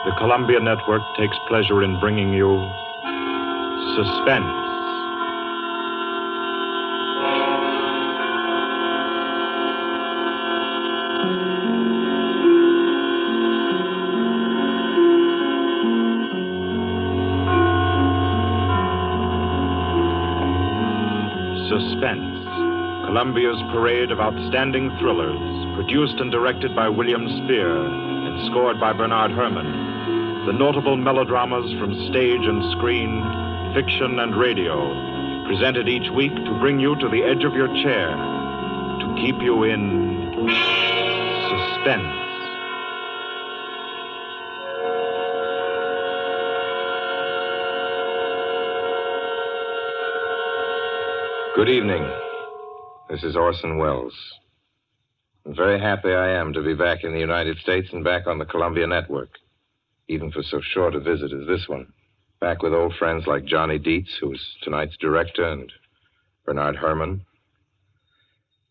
the Columbia Network takes pleasure in bringing you Suspense. Suspense, Columbia's parade of outstanding thrillers, produced and directed by William Spear and scored by Bernard Herrmann. The notable melodramas from stage and screen, fiction and radio, presented each week to bring you to the edge of your chair, to keep you in suspense. Good evening. This is Orson Welles. I'm very happy I am to be back in the United States and back on the Columbia Network, even for so short a visit as this one. Back with old friends like Johnny Dietz, who's tonight's director, and Bernard Herrmann.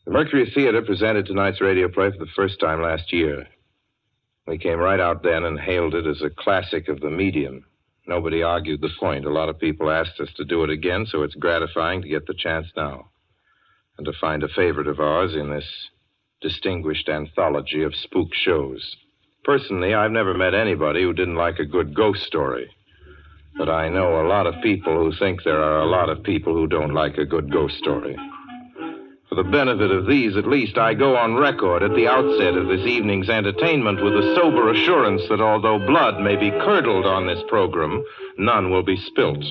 The Mercury Theater presented tonight's radio play for the first time last year. We came right out then and hailed it as a classic of the medium. Nobody argued the point. A lot of people asked us to do it again, so it's gratifying to get the chance now and to find a favorite of ours in this distinguished anthology of spook shows. Personally, I've never met anybody who didn't like a good ghost story, but I know a lot of people who think there are a lot of people who don't like a good ghost story. For the benefit of these, at least, I go on record at the outset of this evening's entertainment with the sober assurance that although blood may be curdled on this program, none will be spilt.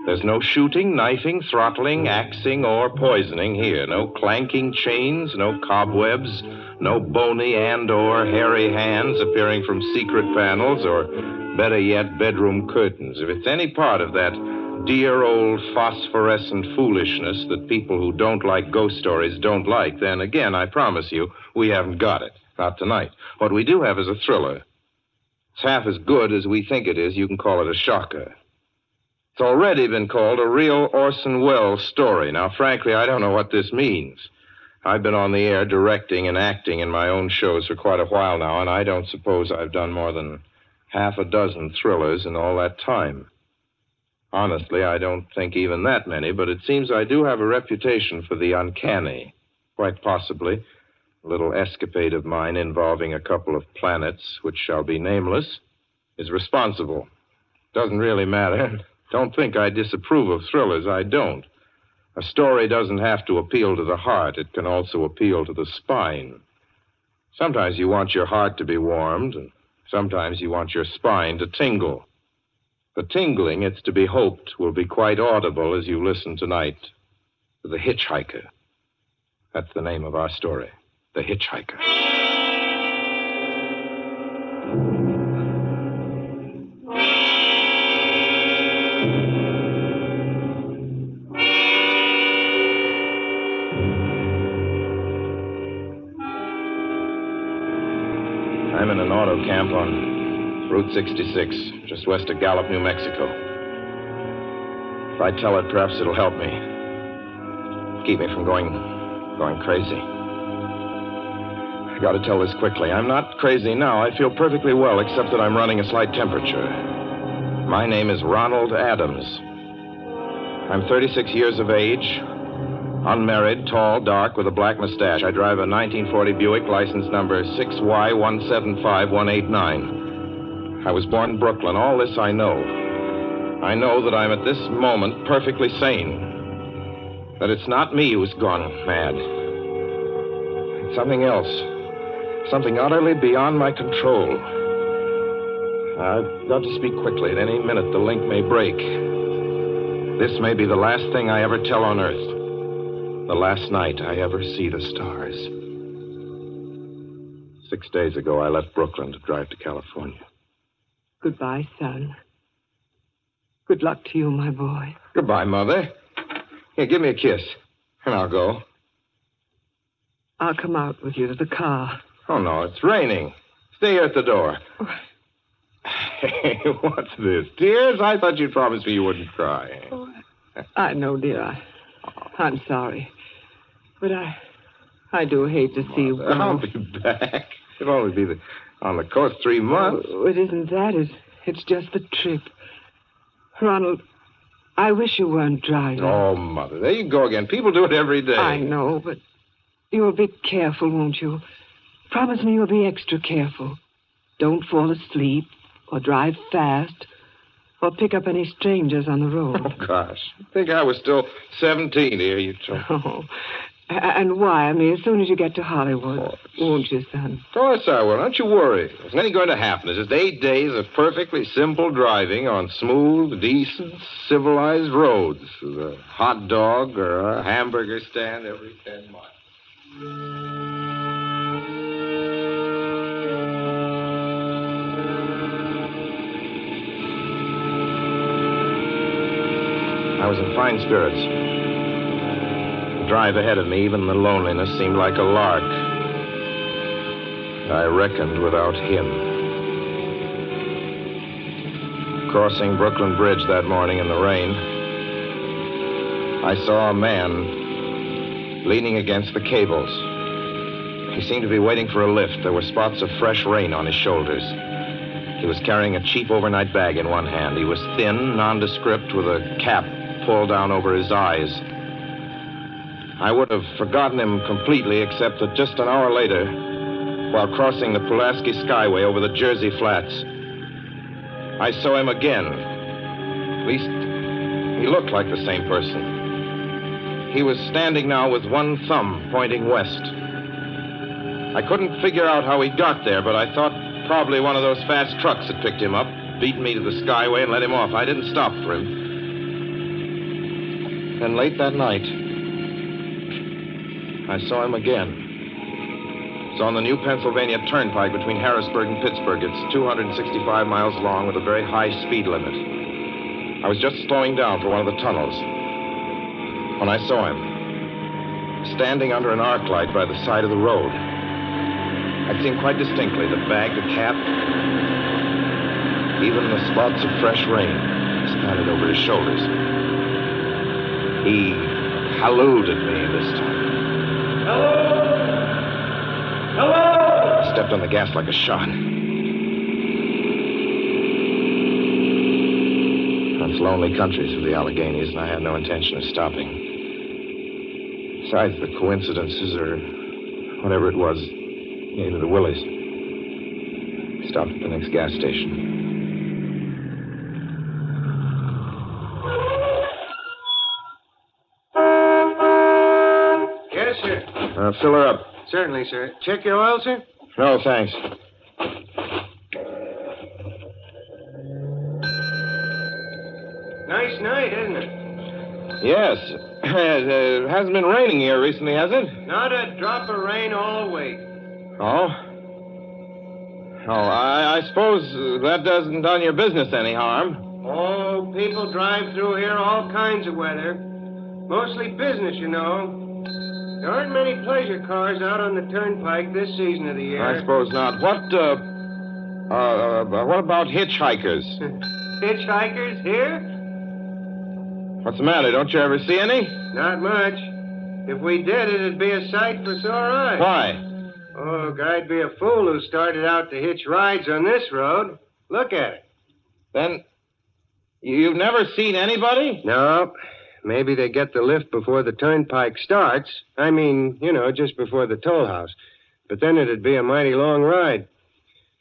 There's no shooting, knifing, throttling, axing, or poisoning here. No clanking chains, no cobwebs, no bony and or hairy hands appearing from secret panels, or better yet, bedroom curtains. If it's any part of that dear old phosphorescent foolishness that people who don't like ghost stories don't like, then again, I promise you, we haven't got it. Not tonight. What we do have is a thriller. It's half as good as we think it is. You can call it a shocker. It's already been called a real Orson Welles story. Now, frankly, I don't know what this means. I've been on the air directing and acting in my own shows for quite a while now, and I don't suppose I've done more than half a dozen thrillers in all that time. Honestly, I don't think even that many, but it seems I do have a reputation for the uncanny. Quite possibly, a little escapade of mine involving a couple of planets, which shall be nameless, is responsible. Doesn't really matter. Don't think I disapprove of thrillers. I don't. A story doesn't have to appeal to the heart. It can also appeal to the spine. Sometimes you want your heart to be warmed, and sometimes you want your spine to tingle. The tingling, it's to be hoped, will be quite audible as you listen tonight to The Hitch-Hiker. That's the name of our story, The Hitch-Hiker. I'm in an auto camp on Route 66, just west of Gallup, New Mexico. If I tell it, perhaps it'll help me. Keep me from going crazy. I gotta tell this quickly. I'm not crazy now. I feel perfectly well, except that I'm running a slight temperature. My name is Ronald Adams. I'm 36 years of age, unmarried, tall, dark, with a black mustache. I drive a 1940 Buick, license number 6Y175189. I was born in Brooklyn. All this I know. I know that I'm at this moment perfectly sane. That it's not me who's gone mad. It's something else. Something utterly beyond my control. I've got to speak quickly. At any minute, the link may break. This may be the last thing I ever tell on Earth. The last night I ever see the stars. 6 days ago, I left Brooklyn to drive to California. Goodbye, son. Good luck to you, my boy. Goodbye, Mother. Here, give me a kiss, and I'll go. I'll come out with you to the car. Oh, no, it's raining. Stay here at the door. Hey, what's this? Tears? I thought you'd promised me you wouldn't cry. Oh, I know, dear. I'm sorry. But I do hate to see you go. I'll be back. It'll only be On the coast 3 months? Oh, it isn't that. It's just the trip. Ronald, I wish you weren't driving. Oh, Mother, there you go again. People do it every day. I know, but you'll be careful, won't you? Promise me you'll be extra careful. Don't fall asleep or drive fast or pick up any strangers on the road. Oh, gosh. I think I was still 17 here, you told me. Oh, and wire me as soon as you get to Hollywood, won't you, son? Of course I will. Don't you worry. There's nothing going to happen. It's just 8 days of perfectly simple driving on smooth, decent, civilized roads with a hot dog or a hamburger stand every 10 miles. I was in fine spirits. The drive ahead of me, even the loneliness, seemed like a lark. I reckoned without him. Crossing Brooklyn Bridge that morning in the rain, I saw a man leaning against the cables. He seemed to be waiting for a lift. There were spots of fresh rain on his shoulders. He was carrying a cheap overnight bag in one hand. He was thin, nondescript, with a cap pulled down over his eyes. I would have forgotten him completely, except that just an hour later, while crossing the Pulaski Skyway over the Jersey Flats, I saw him again. At least, he looked like the same person. He was standing now with one thumb pointing west. I couldn't figure out how he got there, but I thought probably one of those fast trucks had picked him up, beaten me to the Skyway, and let him off. I didn't stop for him. Then late that night, I saw him again. It's on the new Pennsylvania Turnpike between Harrisburg and Pittsburgh. It's 265 miles long with a very high speed limit. I was just slowing down for one of the tunnels when I saw him, standing under an arc light by the side of the road. I'd seen quite distinctly the bag, the cap, even the spots of fresh rain spattered over his shoulders. He hallooed at me this time. Hello! Hello! I stepped on the gas like a shot. That's lonely country through the Alleghenies, and I had no intention of stopping. Besides, the coincidences or whatever it was gave me the willies. Stopped at the next gas station. Yes, sir. Fill her up. Certainly, sir. Check your oil, sir? No, thanks. Nice night, isn't it? Yes. It hasn't been raining here recently, has it? Not a drop of rain all week. Oh? Oh, I suppose that doesn't done your business any harm. Oh, people drive through here all kinds of weather. Mostly business, you know. There aren't many pleasure cars out on the turnpike this season of the year. I suppose not. What about hitchhikers? Hitchhikers here? What's the matter? Don't you ever see any? Not much. If we did, it'd be a sight for sore eyes. Why? Oh, guy'd be a fool who started out to hitch rides on this road. Look at it. Then, you've never seen anybody? No. Maybe they get the lift before the turnpike starts. I mean, you know, just before the toll house. But then it'd be a mighty long ride.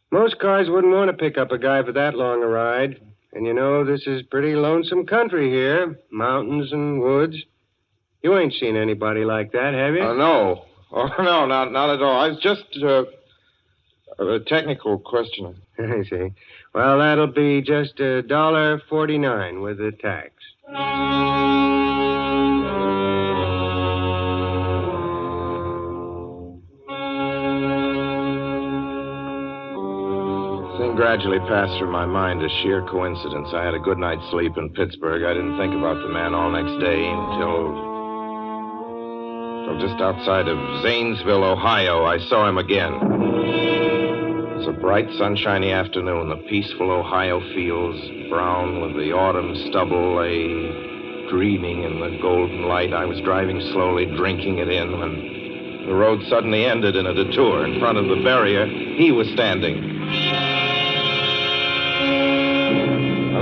Most cars wouldn't want to pick up a guy for that long a ride. And you know, this is pretty lonesome country here. Mountains and woods. You ain't seen anybody like that, have you? No. Oh, no, not at all. I was just a technical question. I see. Well, that'll be just $1.49 with the tax. The thing gradually passed through my mind as sheer coincidence. I had a good night's sleep in Pittsburgh. I didn't think about the man all next day until just outside of Zanesville, Ohio, I saw him again. It was a bright, sunshiny afternoon. The peaceful Ohio fields, brown with the autumn stubble, lay dreaming in the golden light. I was driving slowly, drinking it in, when the road suddenly ended in a detour. In front of the barrier, he was standing.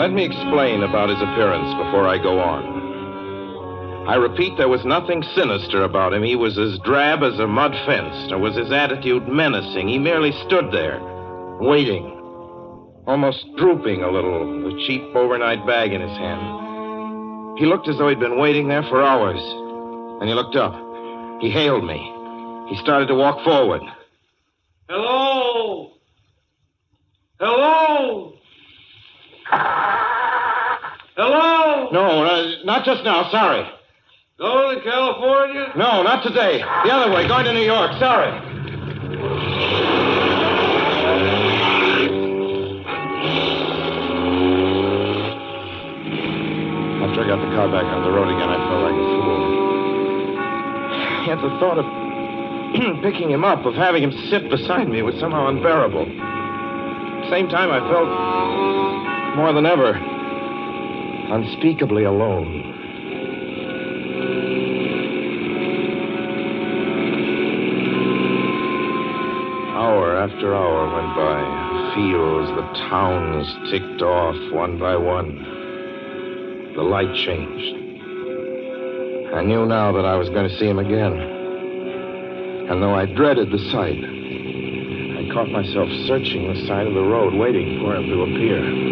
Let me explain about his appearance before I go on. I repeat, there was nothing sinister about him. He was as drab as a mud fence, nor was his attitude menacing. He merely stood there, waiting, almost drooping a little, with a cheap overnight bag in his hand. He looked as though he'd been waiting there for hours. And he looked up. He hailed me. He started to walk forward. Hello? Hello? Hello? No, not just now. Sorry. Going to California? No, not today. The other way, going to New York. Sorry. After I got the car back on the road again, I felt like a fool. Yet the thought of picking him up, of having him sit beside me, was somehow unbearable. At the same time, I felt more than ever unspeakably alone. Hour after hour went by. The fields, the towns ticked off one by one. The light changed. I knew now that I was going to see him again. And though I dreaded the sight, I caught myself searching the side of the road, waiting for him to appear.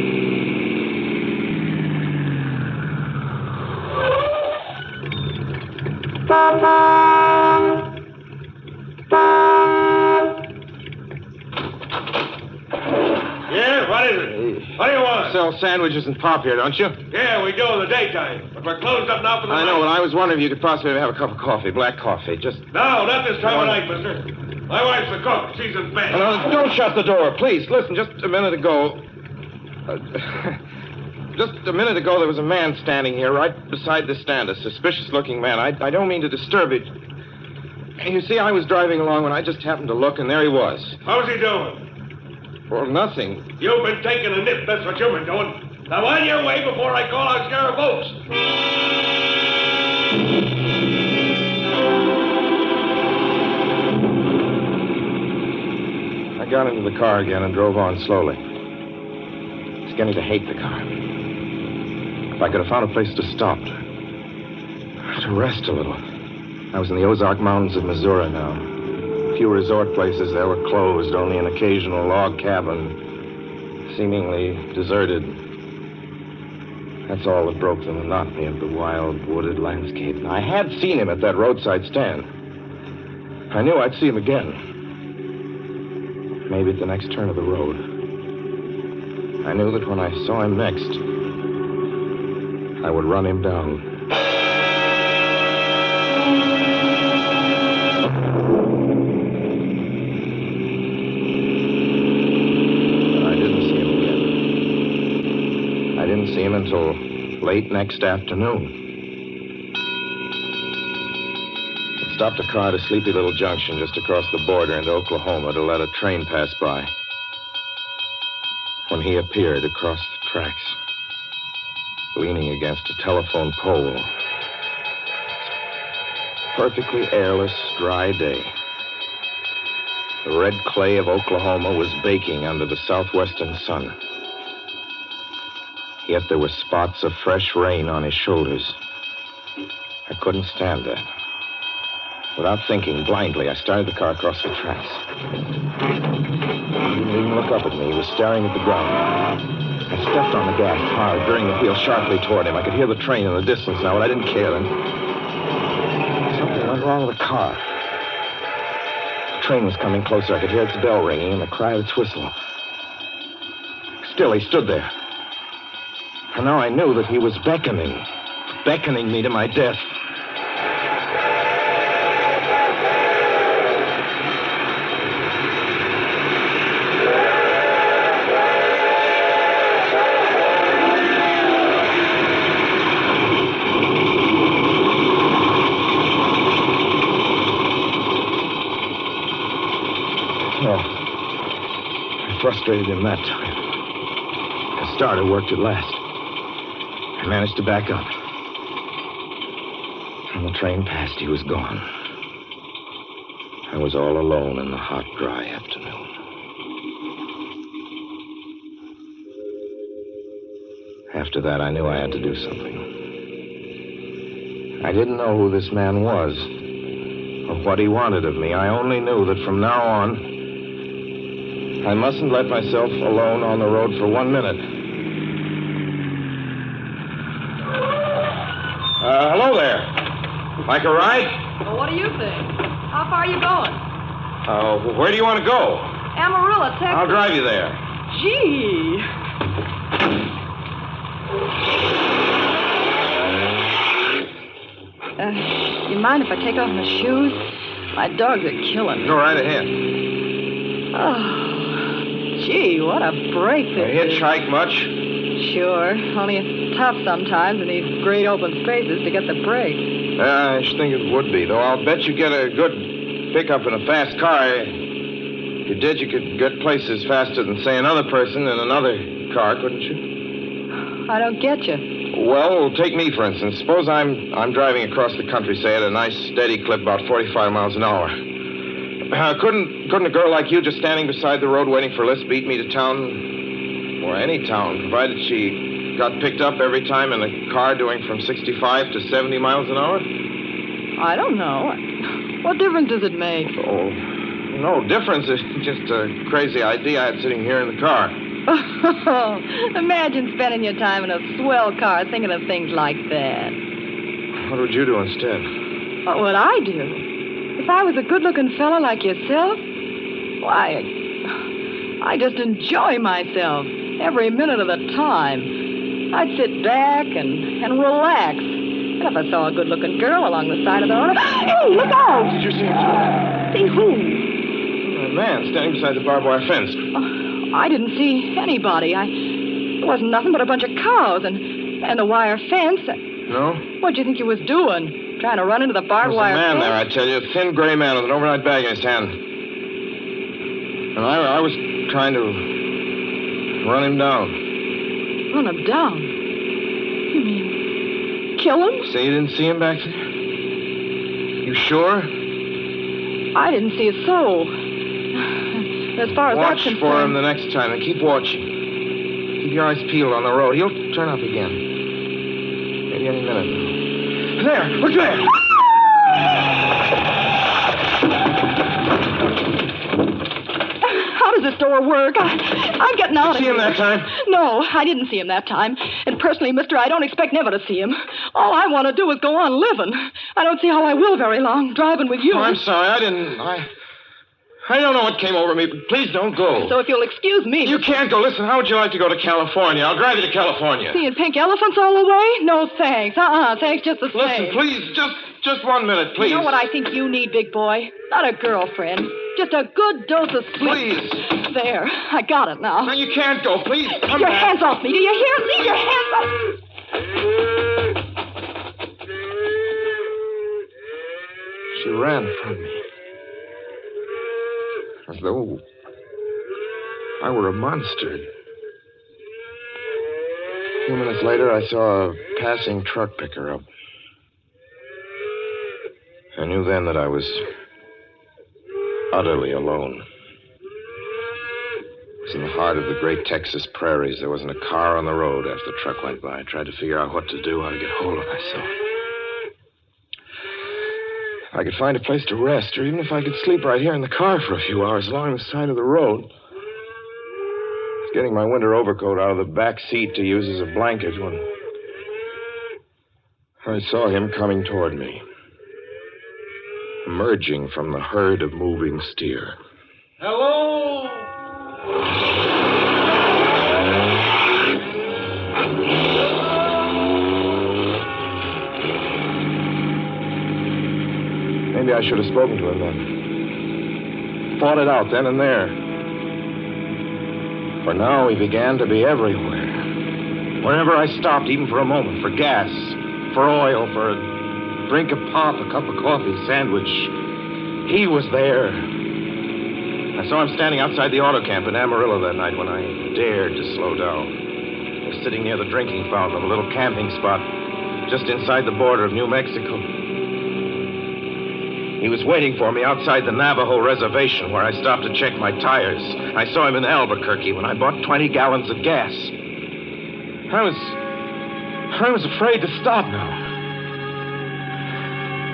Yeah, what is it? What do you want? Sell sandwiches and pop here, don't you? Yeah, we do in the daytime. But we're closed up now for the I night. know, but I was wondering if you could possibly have a cup of coffee, black coffee, just... No, not this time of night, mister. My wife's the cook. She's in bed. No, don't shut the door, please. Listen, just a minute ago... just a minute ago, there was a man standing here right beside the stand, a suspicious-looking man. I don't mean to disturb it. You see, I was driving along when I just happened to look, and there he was. How's he doing? Well, nothing. You've been taking a nip. That's what you've been doing. Now, on your way before I call out Sheriff Oates. I got into the car again and drove on slowly. It's beginning to hate the car. If I could have found a place to stop, to rest a little. I was in the Ozark Mountains of Missouri now. A few resort places there were closed, only an occasional log cabin, seemingly deserted. That's all that broke the monotony of the wild, wooded landscape. I had seen him at that roadside stand. I knew I'd see him again. Maybe at the next turn of the road. I knew that when I saw him next, I would run him down. See him until late next afternoon. I stopped a car at a sleepy little junction just across the border into Oklahoma to let a train pass by. When he appeared across the tracks, leaning against a telephone pole. Perfectly airless, dry day. The red clay of Oklahoma was baking under the southwestern sun. Yet there were spots of fresh rain on his shoulders. I couldn't stand that. Without thinking, blindly, I started the car across the tracks. He didn't even look up at me. He was staring at the ground. I stepped on the gas hard, veering the wheel sharply toward him. I could hear the train in the distance now, but I didn't care. And something went wrong with the car. The train was coming closer. I could hear its bell ringing and the cry of its whistle. Still, he stood there. And now I knew that he was beckoning me to my death. No, I frustrated him that time. The starter worked at last. I managed to back up. When the train passed, he was gone. I was all alone in the hot, dry afternoon. After that, I knew I had to do something. I didn't know who this man was or what he wanted of me. I only knew that from now on, I mustn't let myself alone on the road for 1 minute. Hello there. Like a ride? Well, what do you think? How far are you going? Where do you want to go? Amarillo, Texas. I'll drive you there. Gee. You mind if I take off my shoes? My dogs are killing me. Go right ahead. Oh, gee, what a break You this is. hitchhike much? Sure, only it's tough sometimes in these great open spaces to get the break. I should think it would be, though I'll bet you get a good pickup in a fast car. If you did, you could get places faster than, say, another person in another car, couldn't you? I don't get you. Well, take me, for instance. Suppose I'm driving across the country, say, at a nice, steady clip, about 45 miles an hour. Couldn't a girl like you just standing beside the road waiting for Liz beat me to town? Or any town, provided she got picked up every time in a car doing from 65 to 70 miles an hour? I don't know. What difference does it make? Oh, no difference. It's just a crazy idea I had sitting here in the car. Imagine spending your time in a swell car thinking of things like that. What would you do instead? What would I do? If I was a good-looking fella like yourself, why, I just enjoy myself every minute of the time. I'd sit back and relax. And if I saw a good-looking girl along the side of the road... Hey, look out! Did you see him? See who? A man standing beside the barbed wire fence. I didn't see anybody. There wasn't nothing but a bunch of cows and a wire fence. No? What'd you think you was doing? Trying to run into the barbed wire There's a man fence? there, I tell you. A thin gray man with an overnight bag in his hand. And I was trying to run him down. Run him down? You mean kill him? Say you didn't see him back there? You sure? I didn't see a soul. As far as that's Watch concerned... for him the next time and keep watching. Keep your eyes peeled on the road. He'll turn up again. Maybe any minute now. There! Look there! How does this door work? I'm getting out of See here. him that time? No, I didn't see him that time. And personally, mister, I don't expect never to see him. All I want to do is go on living. I don't see how I will very long, driving with you. Oh, I'm sorry. I don't know what came over me, but please don't go. So if you'll excuse me... You can't go. Listen, how would you like to go to California? I'll drive you to California. Seeing pink elephants all the way? No, thanks. Thanks just the same. Listen, please, just 1 minute, please. You know what I think you need, big boy? Not a girlfriend. Just a good dose of sleep. Please. There. I got it now. No, you can't go. Please, Keep come your back. hands off me. Do you hear? Leave your hands off. She ran from me. As though I were a monster. A few minutes later, I saw a passing truck pick her up. I knew then that I was utterly alone. It was in the heart of the great Texas prairies. There wasn't a car on the road after the truck went by. I tried to figure out what to do, how to get hold of myself. If I could find a place to rest, or even if I could sleep right here in the car for a few hours along the side of the road. I was getting my winter overcoat out of the back seat to use as a blanket when I saw him coming toward me, emerging from the herd of moving steer. Hello? Maybe I should have spoken to him then. Fought it out then and there. For now, he began to be everywhere. Wherever I stopped, even for a moment, for gas, for oil, for a drink of pop, a cup of coffee, sandwich, he was there. I saw him standing outside the auto camp in Amarillo that night when I dared to slow down. I was sitting near the drinking fountain of a little camping spot just inside the border of New Mexico. He was waiting for me outside the Navajo reservation where I stopped to check my tires. I saw him in Albuquerque when I bought 20 gallons of gas. I was afraid to stop now.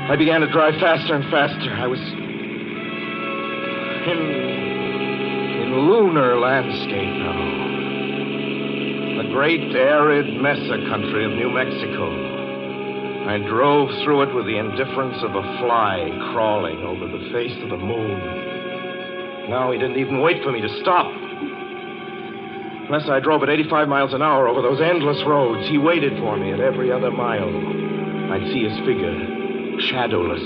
I began to drive faster and faster. I was in lunar landscape now. The great arid mesa country of New Mexico. I drove through it with the indifference of a fly crawling over the face of the moon. Now he didn't even wait for me to stop. Unless I drove at 85 miles an hour over those endless roads, he waited for me at every other mile. I'd see his figure, shadowless,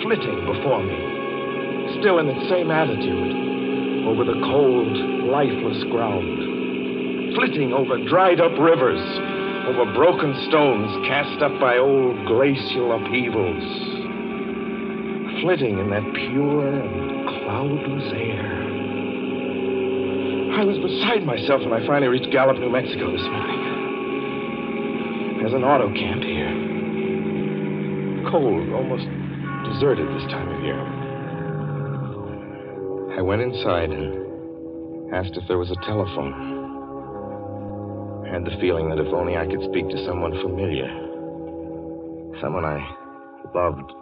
flitting before me, still in the same attitude, over the cold, lifeless ground, flitting over dried-up rivers, over broken stones cast up by old glacial upheavals, flitting in that pure and cloudless air. I was beside myself when I finally reached Gallup, New Mexico this morning. There's an auto camp here. Cold, almost deserted this time of year. I went inside and asked if there was a telephone. I had the feeling that if only I could speak to someone familiar, someone I loved,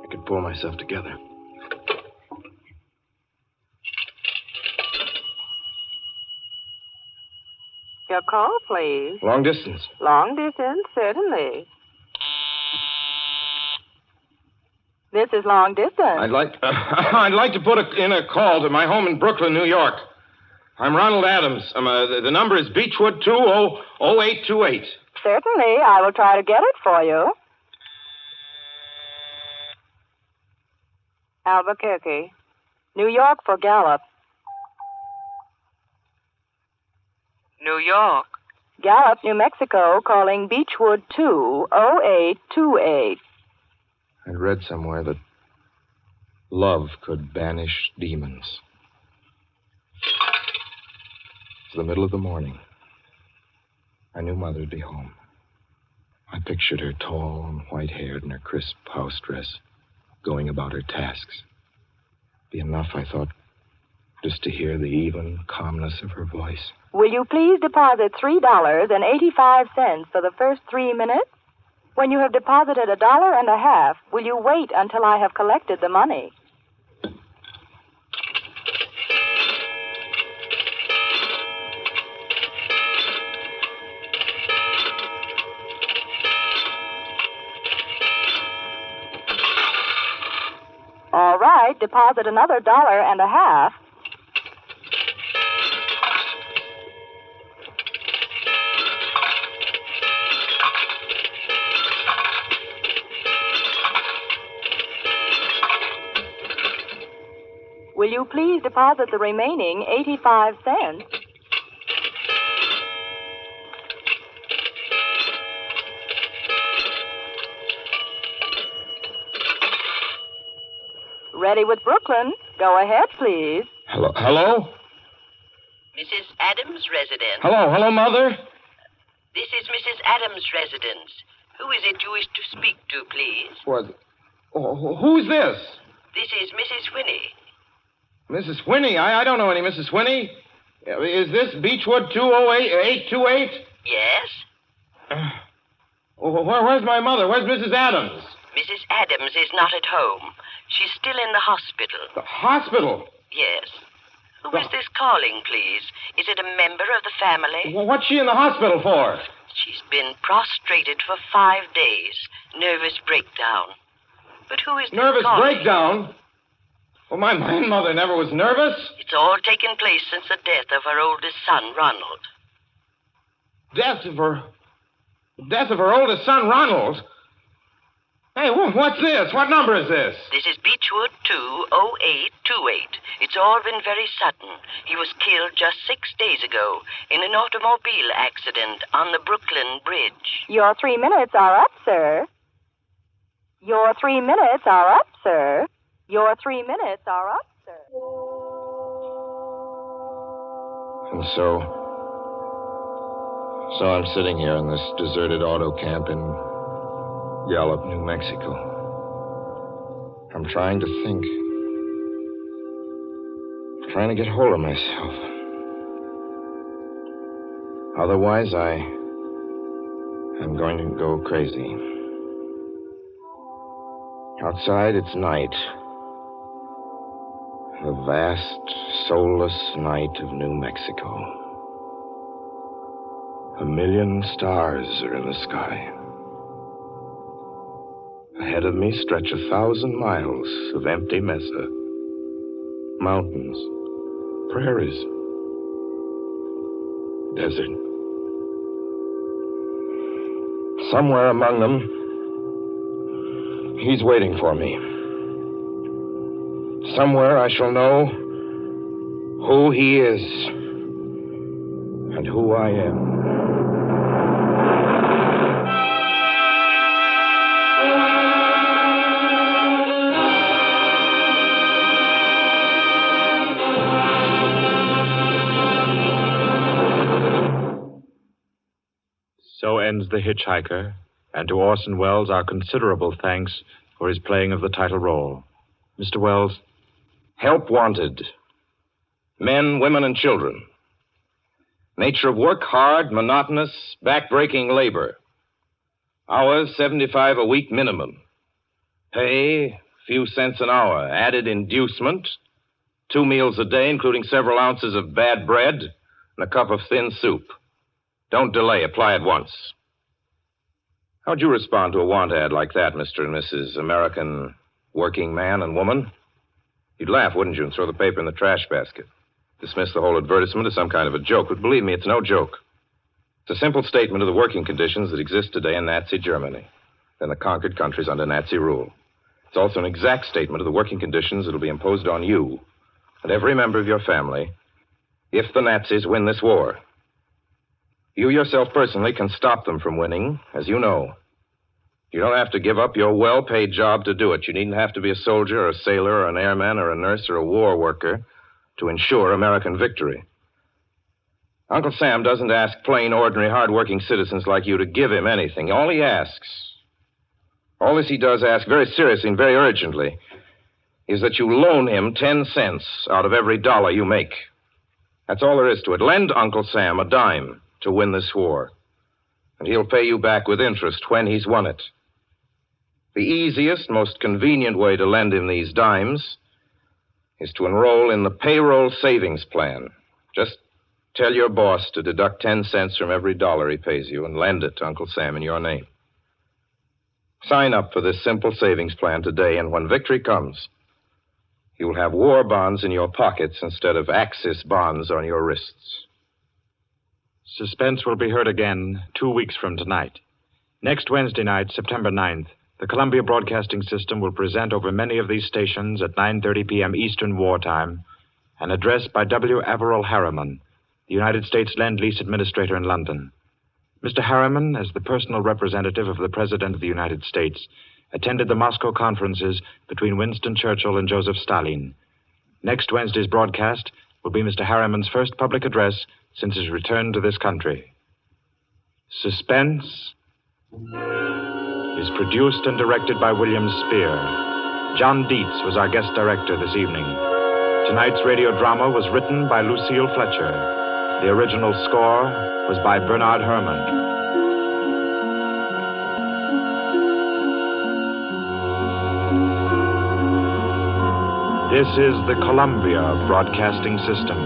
I could pull myself together. Your call, please. Long distance. Long distance, certainly. This is long distance. I'd like to put in a call to my home in Brooklyn, New York. I'm Ronald Adams. The number is Beechwood 200828. Certainly, I will try to get it for you. Albuquerque. New York for Gallup. New York. Gallup, New Mexico, calling Beechwood 20828. I'd read somewhere that love could banish demons. It's the middle of the morning. I knew Mother would be home. I pictured her tall and white-haired in her crisp house dress, going about her tasks. Be enough, I thought, just to hear the even calmness of her voice. Will you please deposit $3.85 for the first 3 minutes? When you have deposited $1.50, will you wait until I have collected the money? All right, deposit another $1.50. Will you please deposit the remaining 85 cents? Ready with Brooklyn. Go ahead, please. Hello? Mrs. Adams' residence. Hello, Mother? This is Mrs. Adams' residence. Who is it you wish to speak to, please? What? Oh, who's this? This is Mrs. Whinney. Mrs. Whinney? I don't know any Mrs. Whinney. Is this Beechwood 20828? Yes? Where's my mother? Where's Mrs. Adams? Mrs. Adams is not at home. She's still in the hospital. The hospital? Yes. Who is this calling, please? Is it a member of the family? Well, what's she in the hospital for? She's been prostrated for 5 days. Nervous breakdown. But who is this Nervous calling? breakdown? Well, my mother never was nervous. It's all taken place since the death of her oldest son, Ronald. Death of her oldest son, Ronald? Hey, what's this? What number is this? This is Beechwood 20828. It's all been very sudden. He was killed just 6 days ago in an automobile accident on the Brooklyn Bridge. Your 3 minutes are up, sir. Your 3 minutes are up, sir. Your 3 minutes are up, sir. And so I'm sitting here in this deserted auto camp in Gallup, New Mexico. I'm trying to think. I'm trying to get hold of myself. Otherwise, I'm going to go crazy. Outside, it's night. The vast, soulless night of New Mexico. 1 million stars are in the sky. Ahead of me stretch 1,000 miles of empty mesa. Mountains, prairies, desert. Somewhere among them, he's waiting for me. Somewhere I shall know who he is and who I am. So ends The Hitch-Hiker, and to Orson Welles our considerable thanks for his playing of the title role. Mr. Welles? Help wanted. Men, women, and children. Nature of work, hard, monotonous, back-breaking labor. Hours, 75 a week minimum. Pay, few cents an hour. Added inducement, 2 meals a day, including several ounces of bad bread and a cup of thin soup. Don't delay. Apply at once. How'd you respond to a want ad like that, Mr. and Mrs. American working man and woman? You'd laugh, wouldn't you, and throw the paper in the trash basket. Dismiss the whole advertisement as some kind of a joke. But believe me, it's no joke. It's a simple statement of the working conditions that exist today in Nazi Germany and the conquered countries under Nazi rule. It's also an exact statement of the working conditions that will be imposed on you and every member of your family if the Nazis win this war. You yourself personally can stop them from winning, as you know. You don't have to give up your well-paid job to do it. You needn't have to be a soldier or a sailor or an airman or a nurse or a war worker to ensure American victory. Uncle Sam doesn't ask plain, ordinary, hard-working citizens like you to give him anything. All he does ask very seriously and very urgently is that you loan him 10 cents out of every dollar you make. That's all there is to it. Lend Uncle Sam a dime to win this war, and he'll pay you back with interest when he's won it. The easiest, most convenient way to lend him these dimes is to enroll in the payroll savings plan. Just tell your boss to deduct 10 cents from every dollar he pays you and lend it to Uncle Sam in your name. Sign up for this simple savings plan today, and when victory comes, you'll have war bonds in your pockets instead of Axis bonds on your wrists. Suspense will be heard again 2 weeks from tonight. Next Wednesday night, September 9th, the Columbia Broadcasting System will present over many of these stations at 9:30 p.m. Eastern Wartime an address by W. Averill Harriman, the United States Lend-Lease Administrator in London. Mr. Harriman, as the personal representative of the President of the United States, attended the Moscow conferences between Winston Churchill and Joseph Stalin. Next Wednesday's broadcast will be Mr. Harriman's first public address since his return to this country. Suspense is produced and directed by William Spear. John Dietz was our guest director this evening. Tonight's radio drama was written by Lucille Fletcher. The original score was by Bernard Herrmann. This is the Columbia Broadcasting System.